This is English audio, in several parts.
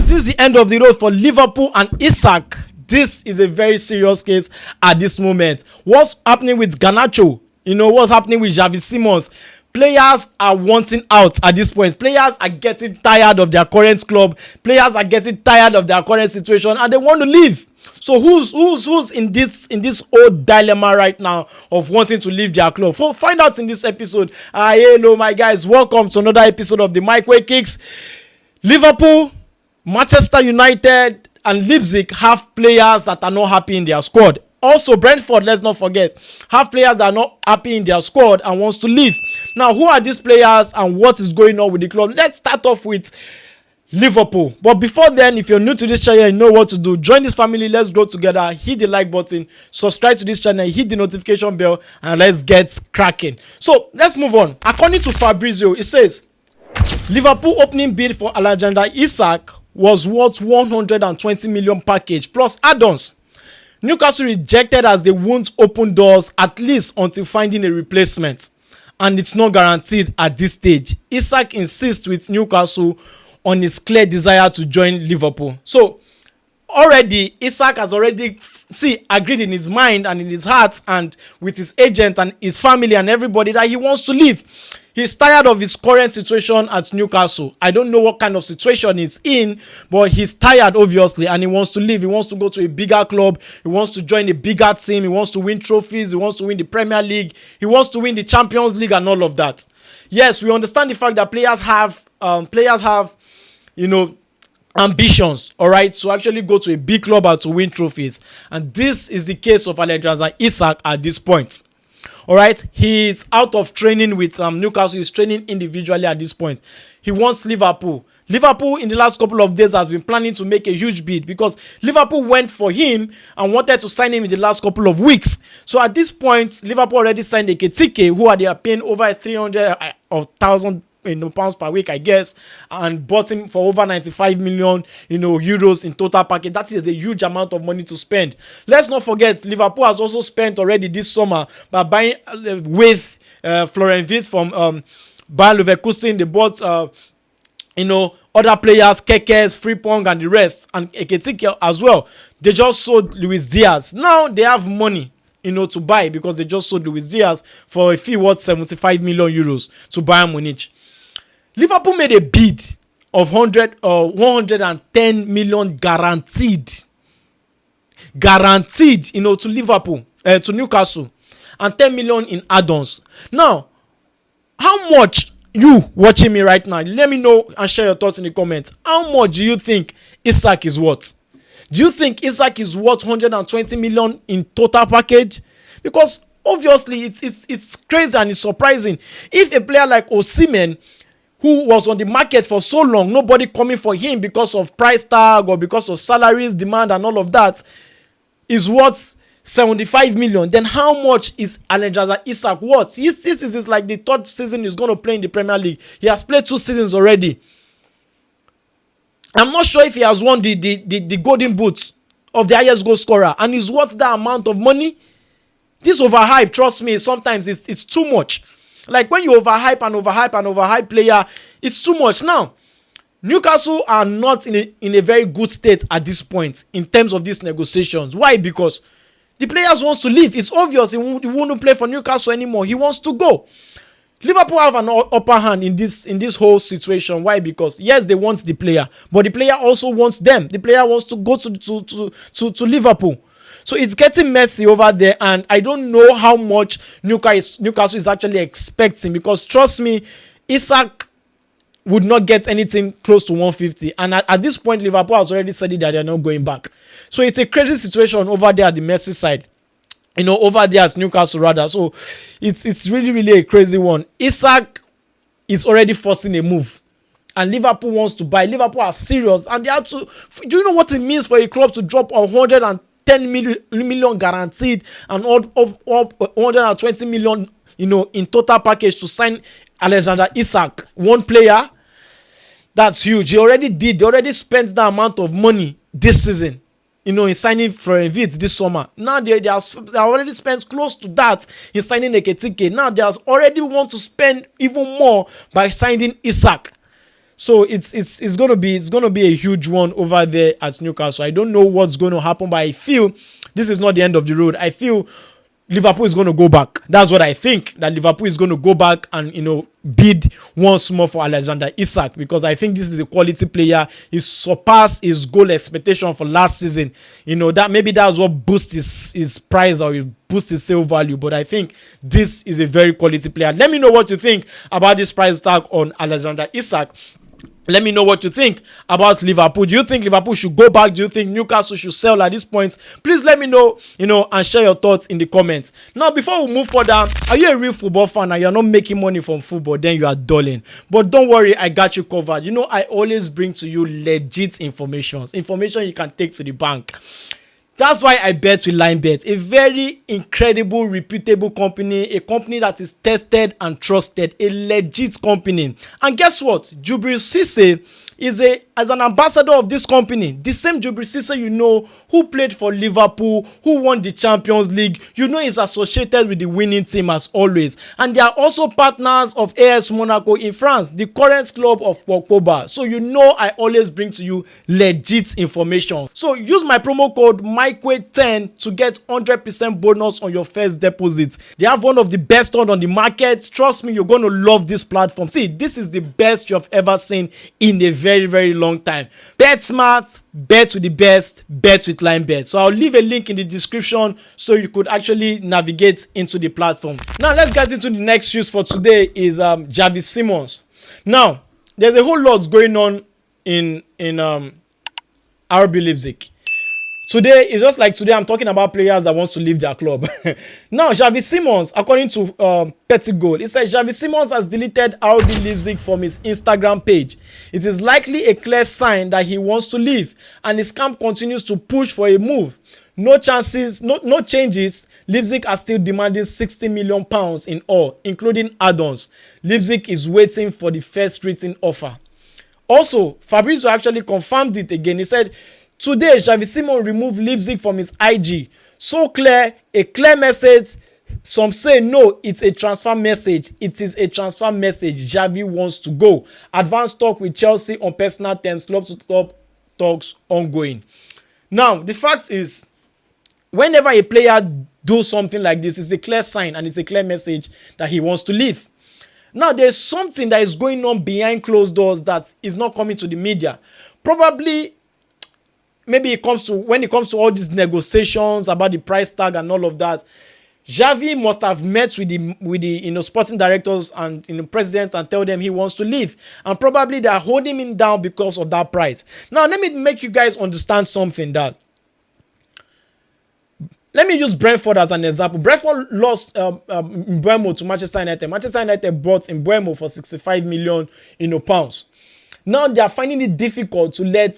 Is this the end of the road for Liverpool and Isaac? This is a very serious case at this moment. What's happening with Garnacho? What's happening with Javi Simmons? Players are wanting out at this point. Players are getting tired of their current club. Players are getting tired of their current situation and they want to leave. So who's in this old dilemma right now of wanting to leave their club? Find out in this episode. Hello my guys, welcome to another episode of the Microwave Kicks. Liverpool, Manchester United and Leipzig have players that are not happy in their squad. Also, Brentford, let's not forget, have players that are not happy in their squad and wants to leave. Now, who are these players and what is going on with the club? Let's start off with Liverpool. But before then, if you're new to this channel, you know what to do. Join this family. Let's grow together. Hit the like button. Subscribe to this channel. Hit the notification bell. And let's get cracking. So, let's move on. According to Fabrizio, it says, Liverpool opening bid for Alexander Isak was worth 120 million package plus add-ons. Newcastle rejected as they won't open doors at least until finding a replacement, and it's not guaranteed at this stage. Isaac insists with Newcastle on his clear desire to join Liverpool. So already Isaac has already agreed in his mind and in his heart and with his agent and his family and everybody that he wants to leave. He's tired of his current situation at Newcastle. I don't know what kind of situation he's in, but he's tired obviously and he wants to leave. He wants to go to a bigger club. He wants to join a bigger team. He wants to win trophies. He wants to win the Premier League. He wants to win the Champions League and all of that. Yes, we understand the fact that players have ambitions, all right, to actually go to a big club and to win trophies. And this is the case of Alexander Isak at this point. All right, he's out of training with Newcastle. He's training individually at this point. He wants Liverpool. Liverpool in the last couple of days has been planning to make a huge bid because Liverpool went for him and wanted to sign him in the last couple of weeks. So at this point, Liverpool already signed Ekitike, who they are paying over 300,000 pounds per week, I guess, and bought him for over 95 million euros in total package. That is a huge amount of money to spend. Let's not forget, Liverpool has also spent already this summer by buying with Florian Wirtz from Bayer Leverkusen. They bought other players, Kekes, Frimpong and the rest, and Ekitike as well. They just sold Luis Diaz. Now they have money to buy because they just sold Luis Diaz for a fee worth 75 million euros to Bayern Munich. Liverpool made a bid of 110 million guaranteed, to Liverpool, to Newcastle, and 10 million in add-ons. Now, how much, you watching me right now, let me know and share your thoughts in the comments. How much do you think Isaac is worth? Do you think Isaac is worth 120 million in total package? Because obviously it's crazy and it's surprising. If a player like Osimhen, who was on the market for so long, nobody coming for him because of price tag or because of salaries, demand and all of that, is worth 75 million, then how much is Alexander Isak worth? This is like the third season he's going to play in the Premier League. He has played 2 seasons already. I'm not sure if he has won the golden boot of the highest goal scorer and he's worth that amount of money. This overhype, trust me, sometimes it's too much. Like when you overhype player, it's too much. Now, Newcastle are not in a very good state at this point in terms of these negotiations. Why? Because the players wants to leave. It's obvious he won't play for Newcastle anymore. He wants to go. Liverpool have an upper hand in this whole situation. Why? Because yes, they want the player, but the player also wants them. The player wants to go to Liverpool. So it's getting messy over there, and I don't know how much Newcastle is actually expecting, because trust me, Isaac would not get anything close to 150, and at this point Liverpool has already said that they're not going back. So it's a crazy situation over there at the Merseyside, over there at Newcastle rather. So it's really a crazy one. Isaac is already forcing a move, and Liverpool wants to buy. Liverpool are serious, and they have to. Do you know what it means for a club to drop 110 million guaranteed and all 120 million, in total package to sign Alexander Isak, one player? That's huge. They already spent that amount of money this season, in signing Florian Wirtz this summer. Now they already spent close to that in signing Ekitike. Now they already want to spend even more by signing Isaac. So it's gonna be a huge one over there at Newcastle. I don't know what's going to happen, but I feel this is not the end of the road. I feel Liverpool is going to go back. That's what I think. That Liverpool is going to go back and bid once more for Alexander Isak, because I think this is a quality player. He surpassed his goal expectation for last season. That maybe that's what boosts his price or boosts his sale value. But I think this is a very quality player. Let me know what you think about this price tag on Alexander Isak. Let me know what you think about Liverpool. Do you think Liverpool should go back? Do you think Newcastle should sell at this point? Please let me know, and share your thoughts in the comments. Now, before we move further, are you a real football fan and you're not making money from football? Then you are dulling. But don't worry, I got you covered. I always bring to you legit information you can take to the bank. That's why I bet with Linebet, a very incredible, reputable company, a company that is tested and trusted, a legit company. And guess what? Jubril Cisse is an ambassador of this company. The same Jubril Cisse who played for Liverpool, who won the Champions League, is associated with the winning team as always. And they are also partners of AS Monaco in France, the current club of Pogba. So I always bring to you legit information. So use my promo code MikeWay10 to get 100% bonus on your first deposit. They have one of the best on the market. Trust me, you're going to love this platform. See, this is the best you have ever seen in a very, very long time. Bet smart, bet with the best, bet with Linebet. So I'll leave a link in the description so you could actually navigate into the platform. Now let's get into the next news for today is Javi Simmons. Now there's a whole lot going on in RB Leipzig. Today, it's just like today I'm talking about players that wants to leave their club. Now, Javi Simmons, according to Petty Goal, it says Javi Simmons has deleted RB Leipzig from his Instagram page. It is likely a clear sign that he wants to leave, and his camp continues to push for a move. No changes. Leipzig are still demanding £60 million in all, including add-ons. Leipzig is waiting for the first written offer. Also, Fabrizio actually confirmed it again. He said, today, Javi Simmons removed Leipzig from his IG. So clear, a clear message. Some say no, it's a transfer message. It is a transfer message. Javi wants to go. Advanced talk with Chelsea on personal terms. Club to club talks ongoing. Now, the fact is, whenever a player does something like this, it's a clear sign and it's a clear message that he wants to leave. Now, there's something that is going on behind closed doors that is not coming to the media. Probably, maybe when it comes to all these negotiations about the price tag and all of that, Xavi must have met with the sporting directors and president and tell them he wants to leave, and probably they are holding him down because of that price. Now let me make you guys understand something. That let me use Brentford as an example. Brentford lost Mbeumo to Manchester United. Manchester United bought Mbeumo for 65 million pounds. Now they are finding it difficult to let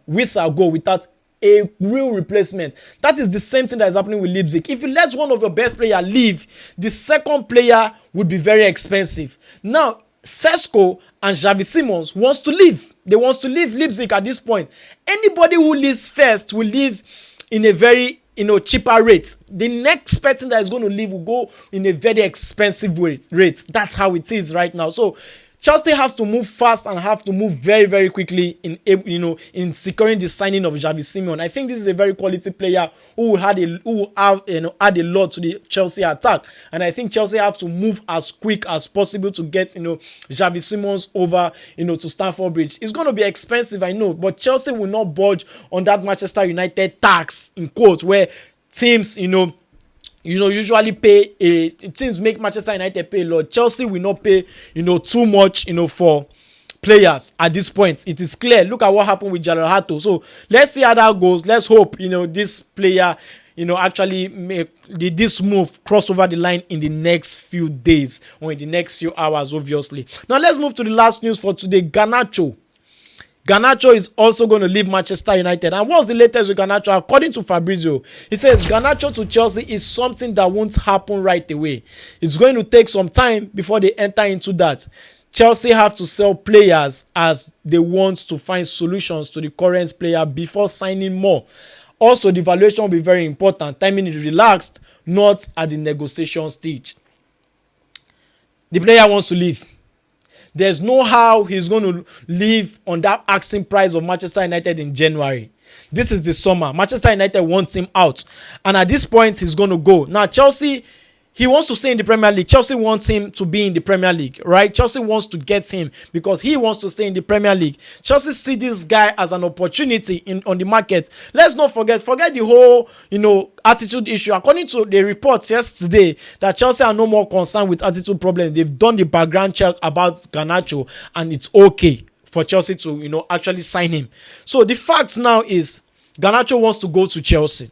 Wissa go without a real replacement. That is the same thing that is happening with Leipzig. If you let one of your best players leave, the second player would be very expensive. Now, Sesko and Javi Simmons wants to leave. They want to leave Leipzig at this point. Anybody who leaves first will leave in a very cheaper rate. The next person that is going to leave will go in a very expensive rate. That's how it is right now. So Chelsea has to move fast and have to move very, very quickly in securing the signing of Javi Simmons. I think this is a very quality player who will add a lot to the Chelsea attack, and I think Chelsea have to move as quick as possible to get Javi Simmons over to Stamford Bridge. It's going to be expensive, I know, but Chelsea will not budge on that Manchester United tax in quotes where teams usually pay teams make Manchester United pay a lot. Chelsea will not pay, too much, for players at this point. It is clear. Look at what happened with Garnacho. So let's see how that goes. Let's hope, this player, actually make this move cross over the line in the next few days or in the next few hours, obviously. Now let's move to the last news for today. Garnacho is also going to leave Manchester United. And what's the latest with Garnacho? According to Fabrizio, he says Garnacho to Chelsea is something that won't happen right away. It's going to take some time before they enter into that. Chelsea have to sell players as they want to find solutions to the current player before signing more. Also, the valuation will be very important. Timing is relaxed, not at the negotiation stage. The player wants to leave. There's no how he's going to live on that asking price of Manchester United in January. This is the summer. Manchester United wants him out. And at this point, he's going to go. Now, Chelsea, he wants to stay in the Premier League. Chelsea wants him to be in the Premier League, right? Chelsea wants to get him because he wants to stay in the Premier League. Chelsea see this guy as an opportunity on the market. Let's not forget the whole, attitude issue. According to the reports yesterday, that Chelsea are no more concerned with attitude problems. They've done the background check about Garnacho, and it's okay for Chelsea to, actually sign him. So the fact now is Garnacho wants to go to Chelsea.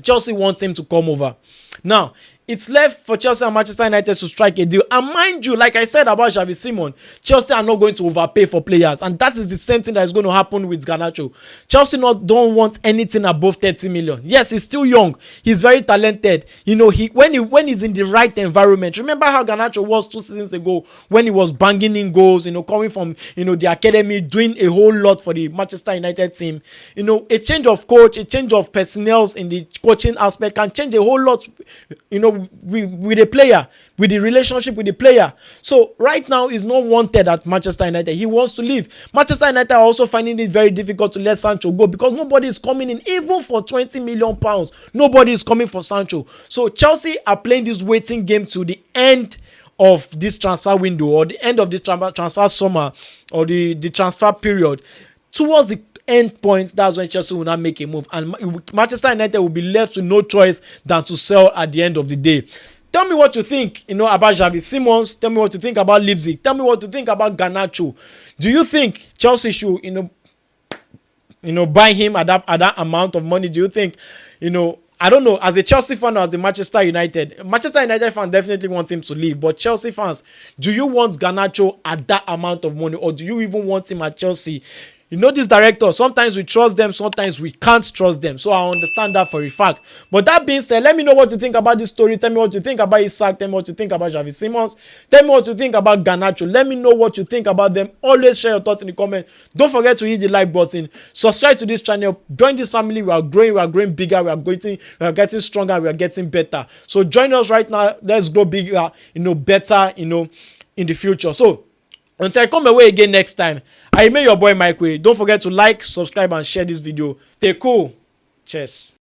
Chelsea wants him to come over. Now, it's left for Chelsea and Manchester United to strike a deal. And mind you, like I said about Javi Simmons, Chelsea are not going to overpay for players. And that is the same thing that is going to happen with Garnacho. Chelsea don't want anything above 30 million. Yes, he's still young. He's very talented. When he's in the right environment. Remember how Garnacho was 2 seasons ago when he was banging in goals, coming from, the academy, doing a whole lot for the Manchester United team. A change of coach, a change of personnel in the coaching aspect can change a whole lot, with a player, with the relationship with the player. So right now he's not wanted at Manchester United. He wants to leave. Manchester United are also finding it very difficult to let Sancho go because nobody is coming in, even for 20 million pounds. Nobody is coming for Sancho. So Chelsea are playing this waiting game to the end of this transfer window, or the end of the transfer summer, or the transfer period. Towards the end points, that's when Chelsea will not make a move, and Manchester United will be left with no choice than to sell at the end of the day. Tell me what you think, about Javi Simmons. Tell me what you think about Leipzig. Tell me what you think about Garnacho. Do you think Chelsea should, buy him at that amount of money? Do you think, I don't know, as a Chelsea fan or as a Manchester United fan definitely want him to leave. But Chelsea fans, do you want Garnacho at that amount of money, or do you even want him at Chelsea? This director, sometimes we trust them, sometimes we can't trust them. So I understand that for a fact. But that being said, let me know what you think about this story. Tell me what you think about Isaac. Tell me what you think about Javi Simmons. Tell me what you think about Garnacho. Let me know what you think about them. Always share your thoughts in the comment. Don't forget to hit the like button. Subscribe to this channel. Join this family. We are growing bigger. We are getting stronger. We are getting better. So join us right now. Let's grow bigger, better, in the future. So until I come away again next time, I remain your boy Mike Way. Don't forget to like, subscribe, and share this video. Stay cool. Cheers.